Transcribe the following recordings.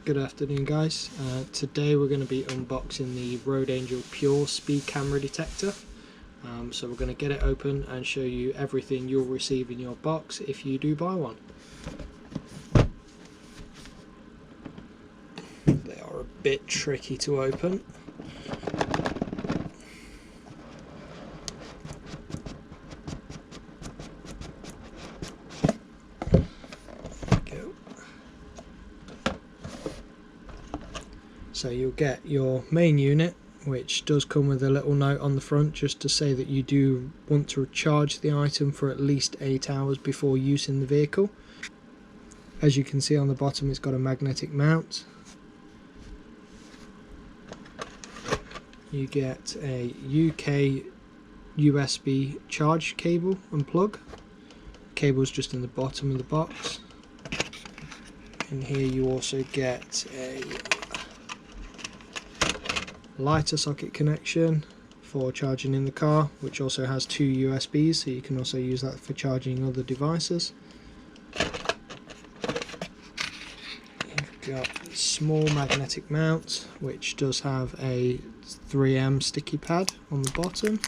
Good afternoon guys, today we're going to be unboxing the Road Angel Pure speed camera detector. So we're going to get it open and show you everything you'll receive in your box if you do buy one. They are a bit tricky to open. So you'll get your main unit, which does come with a little note on the front just to say that you do want to charge the item for at least 8 hours before use in the vehicle. As you can see on the bottom, it's got a magnetic mount. You get a UK USB charge cable and plug. Cable's just in the bottom of the box. And here you also get a lighter socket connection for charging in the car, which also has 2 USBs, so you can also use that for charging other devices. You've got a small magnetic mount, which does have a 3M sticky pad on the bottom.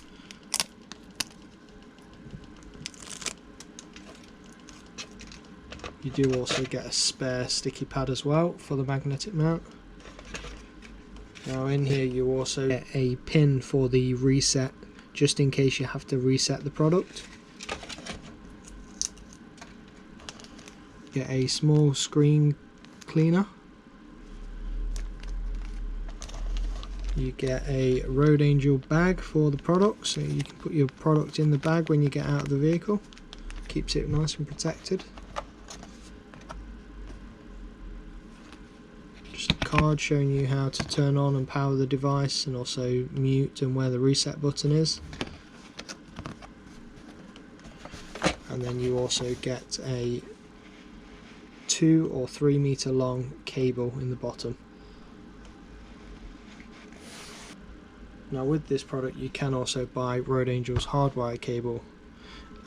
You do also get a spare sticky pad as well for the magnetic mount. Now in here you also get a pin for the reset, just in case you have to reset the product. Get a small screen cleaner. You get a Road Angel bag for the product, so you can put your product in the bag when you get out of the vehicle. Keeps it nice and protected. Card showing you how to turn on and power the device, and also mute and where the reset button is. And then you also get a 2 or 3 meter long cable in the bottom. Now with this product you can also buy Road Angel's hardwire cable.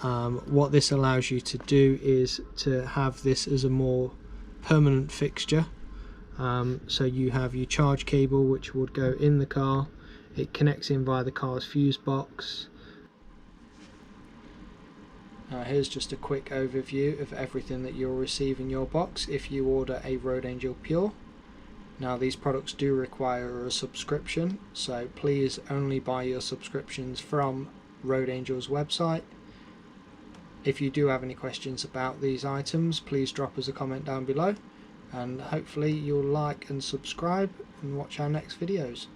What this allows you to do is to have this as a more permanent fixture. So you have your charge cable, which would go in the car. It connects in via the car's fuse box. Here's just a quick overview of everything that you'll receive in your box if you order a Road Angel Pure. Now these products do require a subscription, so please only buy your subscriptions from Road Angel's website. If you do have any questions about these items, please drop us a comment down below. And hopefully you'll like and subscribe and watch our next videos.